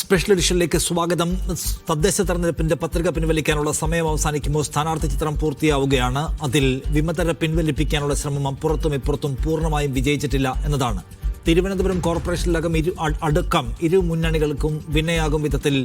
Special എഡിഷനിലേക്ക് സ്വാഗതം. തദ്ദേശ തെരഞ്ഞെടുപ്പിന്റെ പത്രിക പിൻവലിക്കാനുള്ള സമയം അവസാനിക്കുമ്പോൾ സ്ഥാനാർത്ഥി ചിത്രം പൂർത്തിയാവുകയാണ്. അതിൽ വിമതരെ പിൻവലിപ്പിക്കാനുള്ള ശ്രമം അപ്പുറത്തും ഇപ്പുറത്തും പൂർണ്ണമായും വിജയിച്ചിട്ടില്ല എന്നതാണ്. തിരുവനന്തപുരം കോർപ്പറേഷനിലകം ഇരു മുന്നണികൾക്കും വിനയാകും വിധത്തിൽ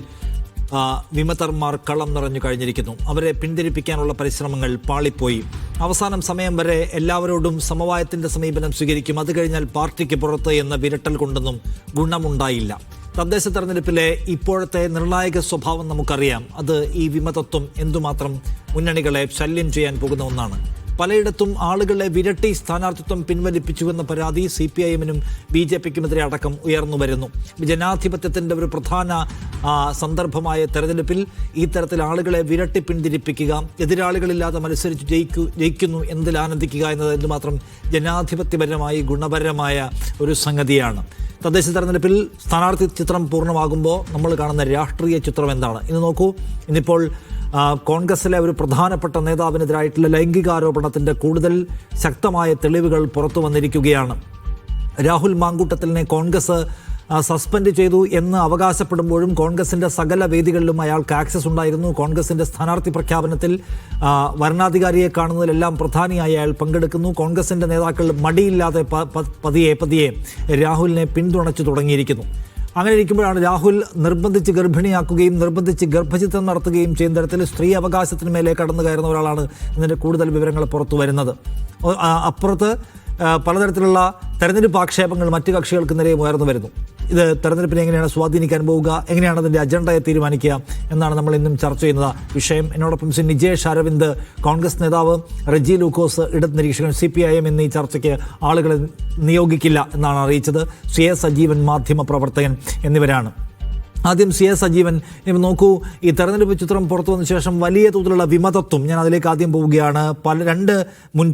വിമതർമാർ കളം നിറഞ്ഞു കഴിഞ്ഞിരിക്കുന്നു. അവരെ പിന്തിരിപ്പിക്കാനുള്ള പരിശ്രമങ്ങൾ പാളിപ്പോയി. അവസാനം സമയം വരെ എല്ലാവരോടും സമവായത്തിന്റെ സമീപനം സ്വീകരിക്കും, അത് കഴിഞ്ഞാൽ പാർട്ടിക്ക് പുറത്ത് എന്ന വിരട്ടൽ കൊണ്ടൊന്നും ഗുണമുണ്ടായില്ല. തദ്ദേശ തെരഞ്ഞെടുപ്പിലെ ഇപ്പോഴത്തെ നിർണായക സ്വഭാവം നമുക്കറിയാം. അത് ഈ വിമതത്വം എന്തുമാത്രം മുന്നണികളെ ശല്യം ചെയ്യാൻ പോകുന്ന ഒന്നാണ്. പലയിടത്തും ആളുകളെ വിരട്ടി സ്ഥാനാർത്ഥിത്വം പിൻവലിപ്പിച്ചുവെന്ന പരാതി CPIM-നും BJP-ക്കുമെതിരെ അടക്കം ഉയർന്നു വരുന്നു. ജനാധിപത്യത്തിന്റെ ഒരു പ്രധാന സന്ദർഭമായ തെരഞ്ഞെടുപ്പിൽ ഈ തരത്തിൽ ആളുകളെ വിരട്ടി പിന്തിരിപ്പിക്കുക, എതിരാളികളില്ലാതെ മത്സരിച്ച് ജയിക്കുന്നു എന്നതിൽ ആനന്ദിക്കുക എന്നത് എന്തുമാത്രം ജനാധിപത്യപരമായി ഗുണപരമായ ഒരു സംഗതിയാണ്. തദ്ദേശ തെരഞ്ഞെടുപ്പിൽ സ്ഥാനാർത്ഥി ചിത്രം പൂർണ്ണമാകുമ്പോൾ നമ്മൾ കാണുന്ന രാഷ്ട്രീയ ചിത്രം എന്താണ്? ഇന്ന് നോക്കൂ, ഇന്നിപ്പോൾ കോൺഗ്രസിലെ ഒരു പ്രധാനപ്പെട്ട നേതാവിനെതിരായിട്ടുള്ള ലൈംഗികാരോപണത്തിന്റെ കൂടുതൽ ശക്തമായ തെളിവുകൾ പുറത്തു വന്നിരിക്കുകയാണ്. രാഹുൽ മാങ്കൂട്ടത്തിലിനെ കോൺഗ്രസ് സസ്പെൻഡ് ചെയ്തു എന്ന് അവകാശപ്പെടുമ്പോഴും കോൺഗ്രസിന്റെ സകല വേദികളിലും അയാൾക്ക് ആക്സസ് ഉണ്ടായിരുന്നു. കോൺഗ്രസിന്റെ സ്ഥാനാർത്ഥി പ്രഖ്യാപനത്തിൽ വരണാധികാരിയെ കാണുന്നതിലെല്ലാം പ്രധാനിയായി അയാൾ പങ്കെടുക്കുന്നു. കോൺഗ്രസിന്റെ നേതാക്കൾ മടിയില്ലാതെ പതിയെ രാഹുലിനെ പിന്തുണച്ചു തുടങ്ങിയിരിക്കുന്നു. അങ്ങനെ ഇരിക്കുമ്പോഴാണ് രാഹുൽ നിർബന്ധിച്ച് ഗർഭിണിയാക്കുകയും നിർബന്ധിച്ച് ഗർഭചിത്രം നടത്തുകയും ചെയ്യുന്ന തരത്തിൽ സ്ത്രീ അവകാശത്തിന് മേലെ കടന്നു കയറുന്ന ഒരാളാണ് ഇതിൻ്റെ കൂടുതൽ വിവരങ്ങൾ പുറത്തു വരുന്നത്. അപ്പുറത്ത് പലതരത്തിലുള്ള തെരഞ്ഞെടുപ്പ് ആക്ഷേപങ്ങൾ മറ്റു കക്ഷികൾക്ക് നേരെ ഉയർന്നു വരുന്നു. ഇത് തെരഞ്ഞെടുപ്പിനെ എങ്ങനെയാണ് സ്വാധീനിക്കാൻ പോവുക, എങ്ങനെയാണ് അതിൻ്റെ അജണ്ടയെ തീരുമാനിക്കുക എന്നാണ് നമ്മൾ ഇന്നും ചർച്ച ചെയ്യുന്നത് വിഷയം. എന്നോടൊപ്പം ശ്രീ നിജേഷ് അരവിന്ദ്, കോൺഗ്രസ് നേതാവ്, റെജി ലൂക്കോസ്, ഇടത് നിരീക്ഷകൻ, CPIM എന്നീ ചർച്ചയ്ക്ക് ആളുകളെ നിയോഗിക്കില്ല എന്നാണ് അറിയിച്ചത്. CS സജീവൻ, മാധ്യമ പ്രവർത്തകൻ എന്നിവരാണ്. ആദ്യം CS സജീവൻ, നോക്കൂ, ഈ തെരഞ്ഞെടുപ്പ് ചിത്രം പുറത്തു വന്ന ശേഷം വലിയ തോതിലുള്ള വിമതത്വം, ഞാൻ അതിലേക്ക് ആദ്യം പോവുകയാണ്. രണ്ട്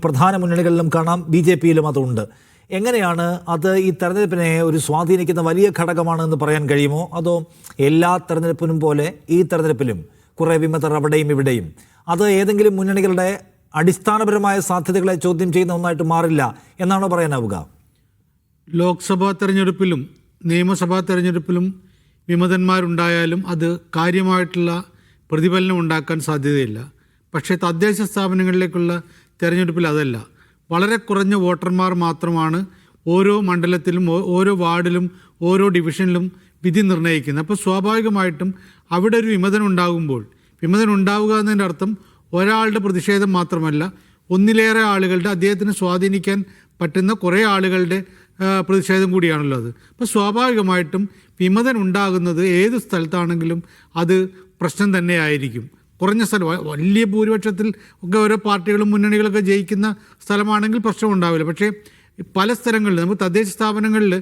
പ്രധാന മുന്നണികളിലും കാണാം, BJP-യിലും അതുണ്ട്. എങ്ങനെയാണ് അത് ഈ തെരഞ്ഞെടുപ്പിനെ ഒരു സ്വാധീനിക്കുന്ന വലിയ ഘടകമാണ് എന്ന് പറയാൻ കഴിയുമോ? അതോ എല്ലാ തെരഞ്ഞെടുപ്പിനും പോലെ ഈ തെരഞ്ഞെടുപ്പിലും കുറേ വിമതർ അവിടെയും ഇവിടെയും, അത് ഏതെങ്കിലും മുന്നണികളുടെ അടിസ്ഥാനപരമായ സാധ്യതകളെ ചോദ്യം ചെയ്യുന്ന ഒന്നായിട്ട് മാറില്ല എന്നാണോ പറയാനാവുക? ലോക്സഭാ തെരഞ്ഞെടുപ്പിലും നിയമസഭാ തെരഞ്ഞെടുപ്പിലും വിമതന്മാരുണ്ടായാലും അത് കാര്യമായിട്ടുള്ള പ്രതിഫലനം ഉണ്ടാക്കാൻ സാധ്യതയില്ല. പക്ഷേ തദ്ദേശ സ്ഥാപനങ്ങളിലേക്കുള്ള തെരഞ്ഞെടുപ്പിൽ അതല്ല. വളരെ കുറഞ്ഞ വോട്ടർമാർ മാത്രമാണ് ഓരോ മണ്ഡലത്തിലും ഓരോ വാർഡിലും ഓരോ ഡിവിഷനിലും വിധി നിർണ്ണയിക്കുന്നത്. അപ്പോൾ സ്വാഭാവികമായിട്ടും അവിടെ ഒരു വിമതൻ ഉണ്ടാവുക എന്നതിൻ്റെ അർത്ഥം ഒരാളുടെ പ്രതിഷേധം മാത്രമല്ല, ഒന്നിലേറെ ആളുകളുടെ, അദ്ദേഹത്തിന് സ്വാധീനിക്കാൻ പറ്റുന്ന കുറേ ആളുകളുടെ പ്രതിഷേധം കൂടിയാണല്ലോ അത്. അപ്പോൾ സ്വാഭാവികമായിട്ടും വിമതൻ ഉണ്ടാകുന്നത് ഏത് സ്ഥലത്താണെങ്കിലും അത് പ്രശ്നം തന്നെയായിരിക്കും. കുറഞ്ഞ സ്ഥലം, വലിയ ഭൂരിപക്ഷത്തിൽ ഒക്കെ ഓരോ പാർട്ടികളും മുന്നണികളൊക്കെ ജയിക്കുന്ന സ്ഥലമാണെങ്കിൽ പ്രശ്നം ഉണ്ടാവില്ല. പക്ഷേ പല സ്ഥലങ്ങളിൽ നമുക്ക് തദ്ദേശ സ്ഥാപനങ്ങളിൽ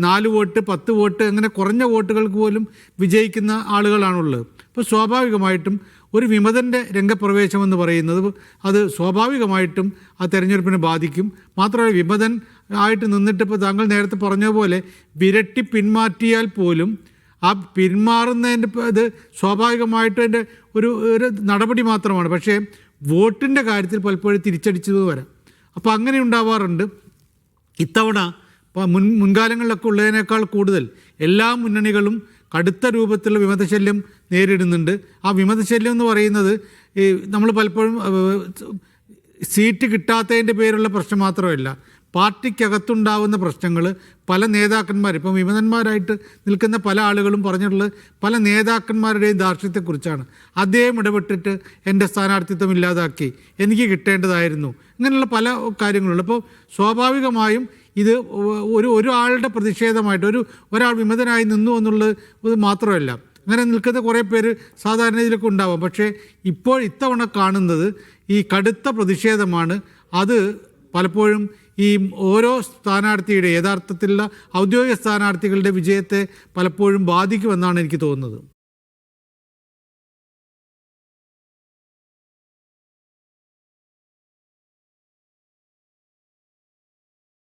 4 വോട്ട് 10 വോട്ട് അങ്ങനെ കുറഞ്ഞ വോട്ടുകൾക്ക് പോലും വിജയിക്കുന്ന ആളുകളാണുള്ളത്. അപ്പോൾ സ്വാഭാവികമായിട്ടും ഒരു വിമതൻ്റെ രംഗപ്രവേശം എന്ന് പറയുന്നത് അത് സ്വാഭാവികമായിട്ടും ആ തെരഞ്ഞെടുപ്പിനെ ബാധിക്കും. മാത്രമല്ല, വിമതൻ ആയിട്ട് നിന്നിട്ട് ഇപ്പോൾ താങ്കൾ നേരത്തെ പറഞ്ഞ പോലെ വിരട്ടി പിന്മാറ്റിയാൽ പോലും ആ പിന്മാറുന്നതിൻ്റെ ഇത് സ്വാഭാവികമായിട്ടും അതിൻ്റെ ഒരു നടപടി മാത്രമാണ്. പക്ഷേ വോട്ടിൻ്റെ കാര്യത്തിൽ പലപ്പോഴും തിരിച്ചടിച്ചത് വരാം. അപ്പോൾ അങ്ങനെ ഉണ്ടാവാറുണ്ട്. ഇത്തവണ മുൻകാലങ്ങളിലൊക്കെ ഉള്ളതിനേക്കാൾ കൂടുതൽ എല്ലാ മുന്നണികളും കടുത്ത രൂപത്തിലുള്ള വിമതശല്യം നേരിടുന്നുണ്ട്. ആ വിമതശല്യം എന്ന് പറയുന്നത് നമ്മൾ പലപ്പോഴും സീറ്റ് കിട്ടാത്തതിൻ്റെ പേരുള്ള പ്രശ്നം മാത്രമല്ല, പാർട്ടിക്കകത്തുണ്ടാവുന്ന പ്രശ്നങ്ങൾ പല നേതാക്കന്മാർ, ഇപ്പം വിമതന്മാരായിട്ട് നിൽക്കുന്ന പല ആളുകളും പറഞ്ഞിട്ടുള്ളത് പല നേതാക്കന്മാരുടെയും ധാർഷ്ട്യത്തെക്കുറിച്ചാണ്. അദ്ദേഹം ഇടപെട്ടിട്ട് എൻ്റെ സ്ഥാനാർത്ഥിത്വം ഇല്ലാതാക്കി, എനിക്ക് കിട്ടേണ്ടതായിരുന്നു, ഇങ്ങനെയുള്ള പല കാര്യങ്ങളുണ്ട്. അപ്പോൾ സ്വാഭാവികമായും ഇത് ഒരാളുടെ പ്രതിഷേധമായിട്ട് ഒരാൾ വിമതനായി നിന്നു എന്നുള്ളത് മാത്രമല്ല, അങ്ങനെ നിൽക്കുന്ന കുറേ പേര് സാധാരണ ഇതിലൊക്കെ ഉണ്ടാവാം. പക്ഷേ ഇത്തവണ കാണുന്നത് ഈ കടുത്ത പ്രതിഷേധമാണ്. അത് പലപ്പോഴും ഈ ഓരോ സ്ഥാനാർത്ഥിയുടെ യഥാർത്ഥത്തിലുള്ള ഔദ്യോഗിക സ്ഥാനാർത്ഥികളുടെ വിജയത്തെ പലപ്പോഴും ബാധിക്കുമെന്നാണ് എനിക്ക് തോന്നുന്നത്.